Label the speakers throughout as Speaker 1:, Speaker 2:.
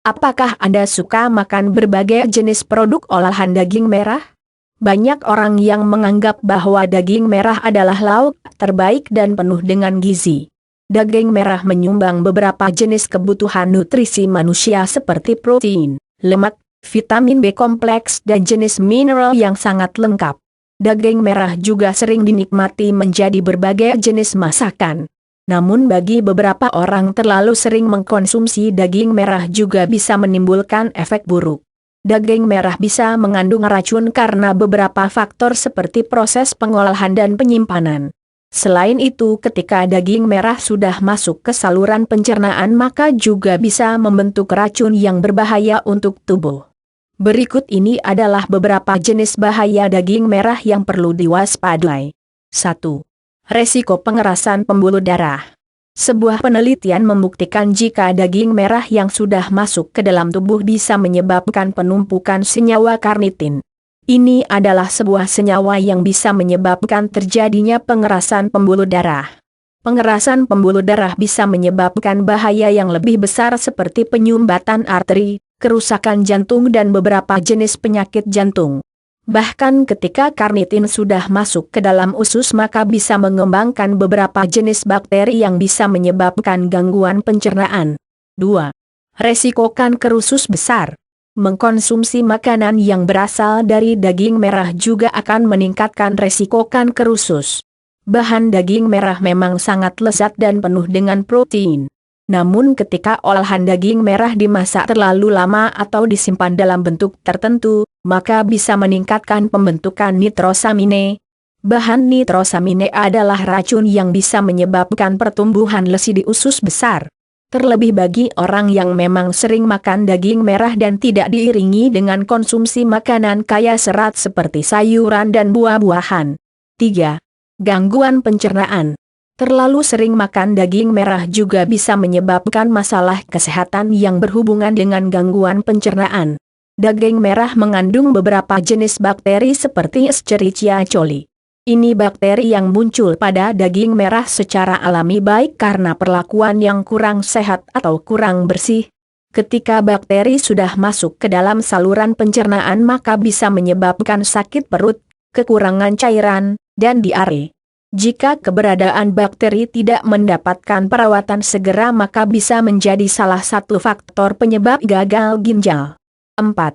Speaker 1: Apakah Anda suka makan berbagai jenis produk olahan daging merah? Banyak orang yang menganggap bahwa daging merah adalah lauk terbaik dan penuh dengan gizi. Daging merah menyumbang beberapa jenis kebutuhan nutrisi manusia seperti protein, lemak, vitamin B kompleks dan jenis mineral yang sangat lengkap. Daging merah juga sering dinikmati menjadi berbagai jenis masakan. Namun bagi beberapa orang terlalu sering mengkonsumsi daging merah juga bisa menimbulkan efek buruk. Daging merah bisa mengandung racun karena beberapa faktor seperti proses pengolahan dan penyimpanan. Selain itu, ketika daging merah sudah masuk ke saluran pencernaan maka juga bisa membentuk racun yang berbahaya untuk tubuh. Berikut ini adalah beberapa jenis bahaya daging merah yang perlu diwaspadai. 1. Resiko pengerasan pembuluh darah. Sebuah penelitian membuktikan jika daging merah yang sudah masuk ke dalam tubuh bisa menyebabkan penumpukan senyawa karnitin. Ini adalah sebuah senyawa yang bisa menyebabkan terjadinya pengerasan pembuluh darah. Pengerasan pembuluh darah bisa menyebabkan bahaya yang lebih besar seperti penyumbatan arteri, kerusakan jantung dan beberapa jenis penyakit jantung. Bahkan ketika karnitin sudah masuk ke dalam usus maka bisa mengembangkan beberapa jenis bakteri yang bisa menyebabkan gangguan pencernaan. 2. Resiko kanker usus besar. Mengkonsumsi makanan yang berasal dari daging merah juga akan meningkatkan resiko kanker usus. Bahan daging merah memang sangat lezat dan penuh dengan protein. Namun ketika olahan daging merah dimasak terlalu lama atau disimpan dalam bentuk tertentu, maka bisa meningkatkan pembentukan nitrosamine. Bahan nitrosamine adalah racun yang bisa menyebabkan pertumbuhan lesi di usus besar. Terlebih bagi orang yang memang sering makan daging merah dan tidak diiringi dengan konsumsi makanan kaya serat seperti sayuran dan buah-buahan. 3. Gangguan pencernaan. Terlalu sering makan daging merah juga bisa menyebabkan masalah kesehatan yang berhubungan dengan gangguan pencernaan. Daging merah mengandung beberapa jenis bakteri seperti Escherichia coli. Ini bakteri yang muncul pada daging merah secara alami baik karena perlakuan yang kurang sehat atau kurang bersih. Ketika bakteri sudah masuk ke dalam saluran pencernaan maka bisa menyebabkan sakit perut, kekurangan cairan, dan diare. Jika keberadaan bakteri tidak mendapatkan perawatan segera maka bisa menjadi salah satu faktor penyebab gagal ginjal. 4.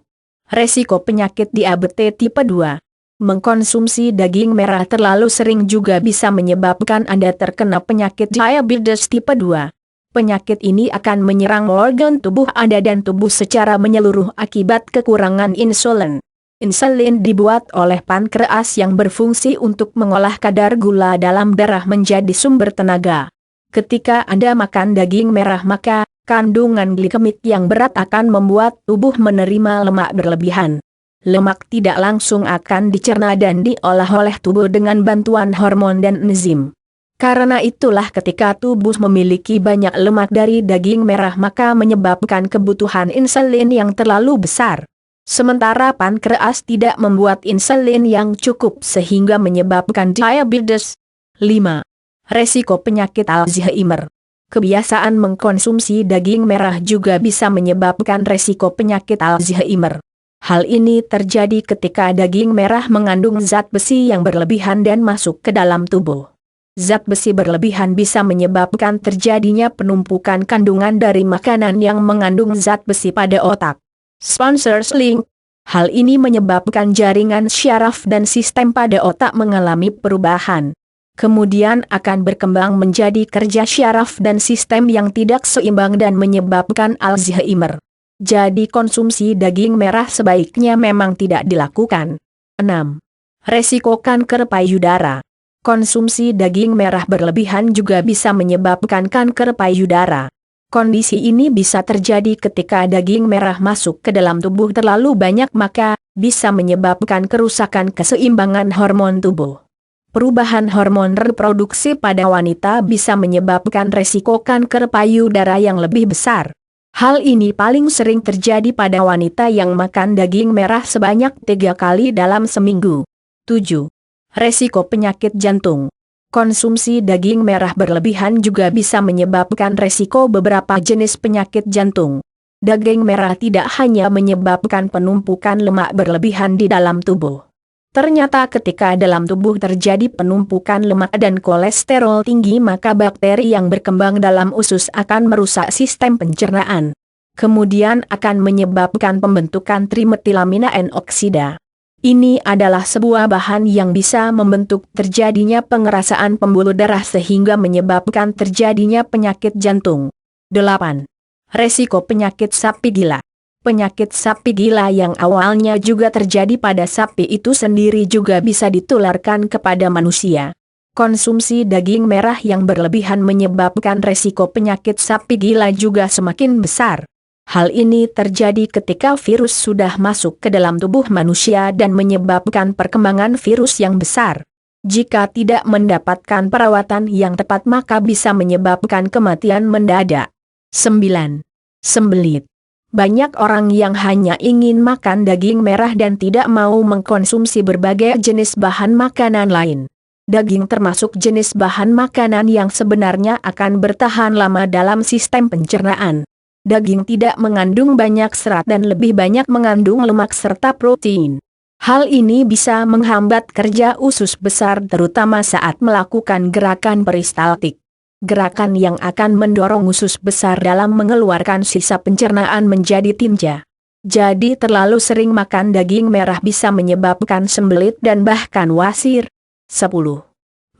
Speaker 1: Resiko penyakit diabetes tipe 2. Mengkonsumsi daging merah terlalu sering juga bisa menyebabkan Anda terkena penyakit diabetes tipe 2. Penyakit ini akan menyerang organ tubuh Anda dan tubuh secara menyeluruh akibat kekurangan insulin. Insulin dibuat oleh pankreas yang berfungsi untuk mengolah kadar gula dalam darah menjadi sumber tenaga. Ketika Anda makan daging merah maka kandungan glikemik yang berat akan membuat tubuh menerima lemak berlebihan. Lemak tidak langsung akan dicerna dan diolah oleh tubuh dengan bantuan hormon dan enzim. Karena itulah ketika tubuh memiliki banyak lemak dari daging merah maka menyebabkan kebutuhan insulin yang terlalu besar. Sementara pankreas tidak membuat insulin yang cukup sehingga menyebabkan diabetes. 5. Resiko penyakit Alzheimer. Kebiasaan mengkonsumsi daging merah juga bisa menyebabkan resiko penyakit Alzheimer. Hal ini terjadi ketika daging merah mengandung zat besi yang berlebihan dan masuk ke dalam tubuh. Zat besi berlebihan bisa menyebabkan terjadinya penumpukan kandungan dari makanan yang mengandung zat besi pada otak. Sponsors link. Hal ini menyebabkan jaringan syaraf dan sistem pada otak mengalami perubahan. Kemudian akan berkembang menjadi kerja syaraf dan sistem yang tidak seimbang dan menyebabkan Alzheimer. Jadi konsumsi daging merah sebaiknya memang tidak dilakukan. 6. Resiko kanker payudara. Konsumsi daging merah berlebihan juga bisa menyebabkan kanker payudara. Kondisi ini bisa terjadi ketika daging merah masuk ke dalam tubuh terlalu banyak maka bisa menyebabkan kerusakan keseimbangan hormon tubuh. Perubahan hormon reproduksi pada wanita bisa menyebabkan resiko kanker payudara yang lebih besar. Hal ini paling sering terjadi pada wanita yang makan daging merah sebanyak 3 kali dalam seminggu. 7. Resiko penyakit jantung. Konsumsi daging merah berlebihan juga bisa menyebabkan resiko beberapa jenis penyakit jantung. Daging merah tidak hanya menyebabkan penumpukan lemak berlebihan di dalam tubuh. Ternyata ketika dalam tubuh terjadi penumpukan lemak dan kolesterol tinggi, maka bakteri yang berkembang dalam usus akan merusak sistem pencernaan. Kemudian akan menyebabkan pembentukan trimetilamina N-oksida. Ini adalah sebuah bahan yang bisa membentuk terjadinya pengerasaan pembuluh darah sehingga menyebabkan terjadinya penyakit jantung. 8. Resiko penyakit sapi gila. Penyakit sapi gila yang awalnya juga terjadi pada sapi itu sendiri juga bisa ditularkan kepada manusia. Konsumsi daging merah yang berlebihan menyebabkan resiko penyakit sapi gila juga semakin besar. Hal ini terjadi ketika virus sudah masuk ke dalam tubuh manusia dan menyebabkan perkembangan virus yang besar. Jika tidak mendapatkan perawatan yang tepat maka bisa menyebabkan kematian mendadak. 9. Sembelit. Banyak orang yang hanya ingin makan daging merah dan tidak mau mengkonsumsi berbagai jenis bahan makanan lain. Daging termasuk jenis bahan makanan yang sebenarnya akan bertahan lama dalam sistem pencernaan. Daging tidak mengandung banyak serat dan lebih banyak mengandung lemak serta protein. Hal ini bisa menghambat kerja usus besar terutama saat melakukan gerakan peristaltik. Gerakan yang akan mendorong usus besar dalam mengeluarkan sisa pencernaan menjadi tinja. Jadi terlalu sering makan daging merah bisa menyebabkan sembelit dan bahkan wasir. 10.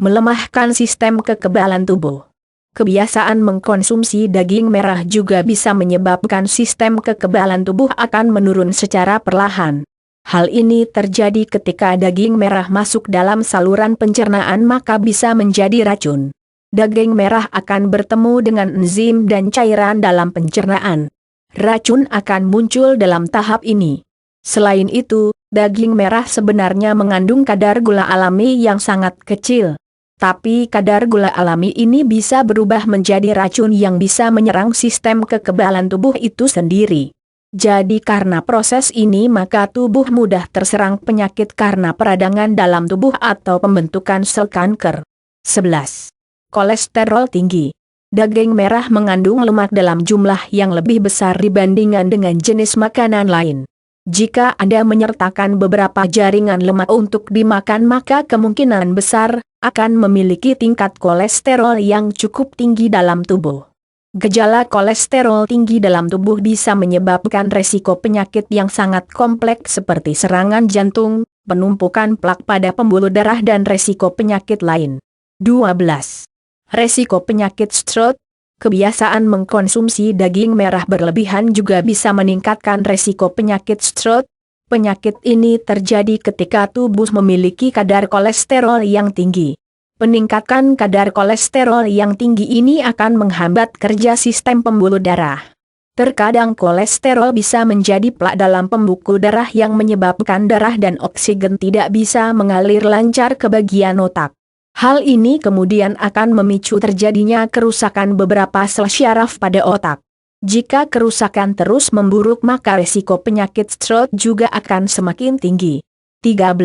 Speaker 1: Melemahkan sistem kekebalan tubuh. Kebiasaan mengkonsumsi daging merah juga bisa menyebabkan sistem kekebalan tubuh akan menurun secara perlahan. Hal ini terjadi ketika daging merah masuk dalam saluran pencernaan maka bisa menjadi racun. Daging merah akan bertemu dengan enzim dan cairan dalam pencernaan. Racun akan muncul dalam tahap ini. Selain itu, daging merah sebenarnya mengandung kadar gula alami yang sangat kecil. Tapi kadar gula alami ini bisa berubah menjadi racun yang bisa menyerang sistem kekebalan tubuh itu sendiri. Jadi karena proses ini maka tubuh mudah terserang penyakit karena peradangan dalam tubuh atau pembentukan sel kanker. 11. Kolesterol tinggi. Daging merah mengandung lemak dalam jumlah yang lebih besar dibandingkan dengan jenis makanan lain. Jika Anda menyertakan beberapa jaringan lemak untuk dimakan maka kemungkinan besar akan memiliki tingkat kolesterol yang cukup tinggi dalam tubuh. Gejala kolesterol tinggi dalam tubuh bisa menyebabkan resiko penyakit yang sangat kompleks seperti serangan jantung, penumpukan plak pada pembuluh darah dan resiko penyakit lain. 12. Resiko penyakit stroke. Kebiasaan mengkonsumsi daging merah berlebihan juga bisa meningkatkan resiko penyakit stroke. Penyakit ini terjadi ketika tubuh memiliki kadar kolesterol yang tinggi. Peningkatan kadar kolesterol yang tinggi ini akan menghambat kerja sistem pembuluh darah. Terkadang kolesterol bisa menjadi plak dalam pembuluh darah yang menyebabkan darah dan oksigen tidak bisa mengalir lancar ke bagian otak. Hal ini kemudian akan memicu terjadinya kerusakan beberapa sel syaraf pada otak. Jika kerusakan terus memburuk maka resiko penyakit stroke juga akan semakin tinggi. 13.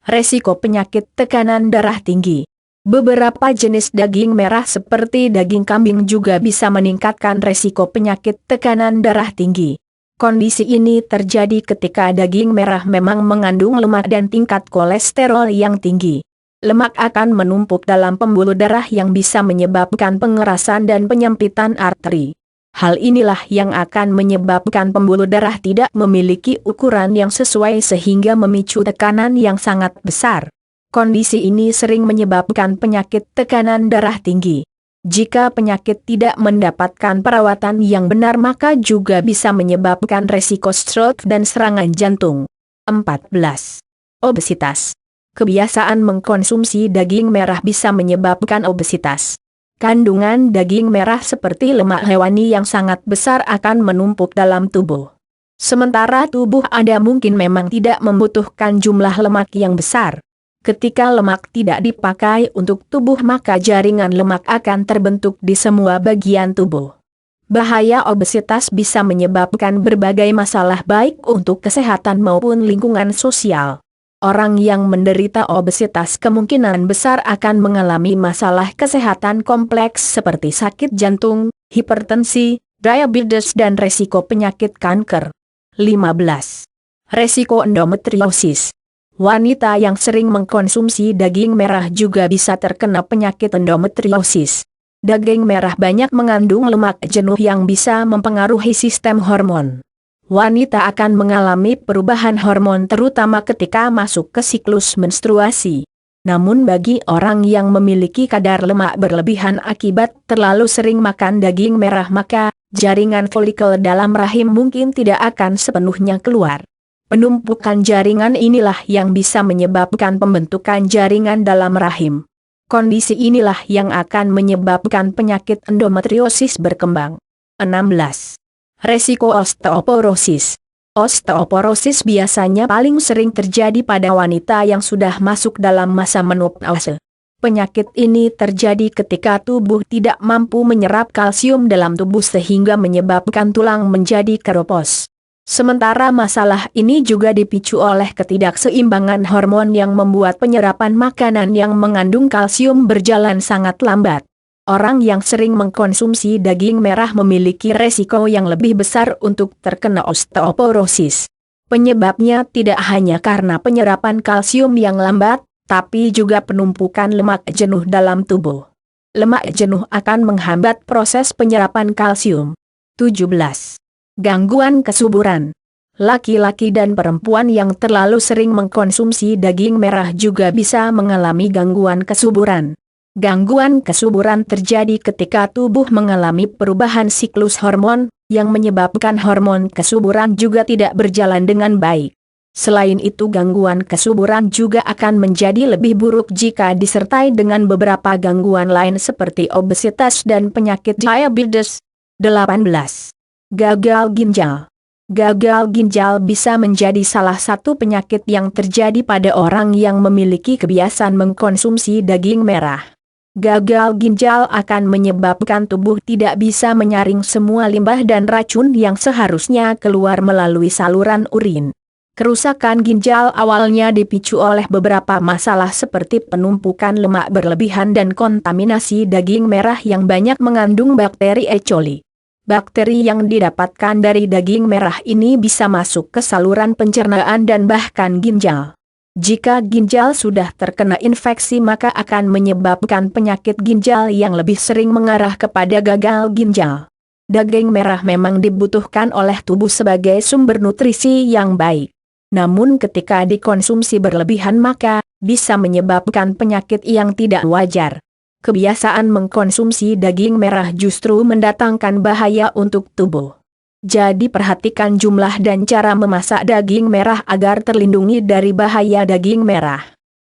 Speaker 1: Resiko penyakit tekanan darah tinggi. Beberapa jenis daging merah seperti daging kambing juga bisa meningkatkan resiko penyakit tekanan darah tinggi. Kondisi ini terjadi ketika daging merah memang mengandung lemak dan tingkat kolesterol yang tinggi. Lemak akan menumpuk dalam pembuluh darah yang bisa menyebabkan pengerasan dan penyempitan arteri. Hal inilah yang akan menyebabkan pembuluh darah tidak memiliki ukuran yang sesuai sehingga memicu tekanan yang sangat besar. Kondisi ini sering menyebabkan penyakit tekanan darah tinggi. Jika penyakit tidak mendapatkan perawatan yang benar maka juga bisa menyebabkan resiko stroke dan serangan jantung. 14. Obesitas. Kebiasaan mengkonsumsi daging merah bisa menyebabkan obesitas. Kandungan daging merah seperti lemak hewani yang sangat besar akan menumpuk dalam tubuh. Sementara tubuh Anda mungkin memang tidak membutuhkan jumlah lemak yang besar. Ketika lemak tidak dipakai untuk tubuh maka jaringan lemak akan terbentuk di semua bagian tubuh. Bahaya obesitas bisa menyebabkan berbagai masalah baik untuk kesehatan maupun lingkungan sosial. Orang yang menderita obesitas kemungkinan besar akan mengalami masalah kesehatan kompleks seperti sakit jantung, hipertensi, diabetes dan resiko penyakit kanker. 15. Resiko endometriosis. Wanita yang sering mengkonsumsi daging merah juga bisa terkena penyakit endometriosis. Daging merah banyak mengandung lemak jenuh yang bisa mempengaruhi sistem hormon. Wanita akan mengalami perubahan hormon terutama ketika masuk ke siklus menstruasi. Namun bagi orang yang memiliki kadar lemak berlebihan akibat terlalu sering makan daging merah maka jaringan folikel dalam rahim mungkin tidak akan sepenuhnya keluar. Penumpukan jaringan inilah yang bisa menyebabkan pembentukan jaringan dalam rahim. Kondisi inilah yang akan menyebabkan penyakit endometriosis berkembang. 16. Resiko osteoporosis. Osteoporosis biasanya paling sering terjadi pada wanita yang sudah masuk dalam masa menopause. Penyakit ini terjadi ketika tubuh tidak mampu menyerap kalsium dalam tubuh sehingga menyebabkan tulang menjadi keropos. Sementara masalah ini juga dipicu oleh ketidakseimbangan hormon yang membuat penyerapan makanan yang mengandung kalsium berjalan sangat lambat. Orang yang sering mengkonsumsi daging merah memiliki resiko yang lebih besar untuk terkena osteoporosis. Penyebabnya tidak hanya karena penyerapan kalsium yang lambat, tapi juga penumpukan lemak jenuh dalam tubuh. Lemak jenuh akan menghambat proses penyerapan kalsium. 17. Gangguan kesuburan. Laki-laki dan perempuan yang terlalu sering mengkonsumsi daging merah juga bisa mengalami gangguan kesuburan. Gangguan kesuburan terjadi ketika tubuh mengalami perubahan siklus hormon, yang menyebabkan hormon kesuburan juga tidak berjalan dengan baik. Selain itu gangguan kesuburan juga akan menjadi lebih buruk jika disertai dengan beberapa gangguan lain seperti obesitas dan penyakit diabetes. 18. Gagal ginjal. Gagal ginjal bisa menjadi salah satu penyakit yang terjadi pada orang yang memiliki kebiasaan mengkonsumsi daging merah. Gagal ginjal akan menyebabkan tubuh tidak bisa menyaring semua limbah dan racun yang seharusnya keluar melalui saluran urin. Kerusakan ginjal awalnya dipicu oleh beberapa masalah seperti penumpukan lemak berlebihan dan kontaminasi daging merah yang banyak mengandung bakteri E. coli. Bakteri yang didapatkan dari daging merah ini bisa masuk ke saluran pencernaan dan bahkan ginjal. Jika ginjal sudah terkena infeksi maka akan menyebabkan penyakit ginjal yang lebih sering mengarah kepada gagal ginjal. Daging merah memang dibutuhkan oleh tubuh sebagai sumber nutrisi yang baik. Namun ketika dikonsumsi berlebihan maka bisa menyebabkan penyakit yang tidak wajar. Kebiasaan mengkonsumsi daging merah justru mendatangkan bahaya untuk tubuh. Jadi perhatikan jumlah dan cara memasak daging merah agar terlindungi dari bahaya daging merah.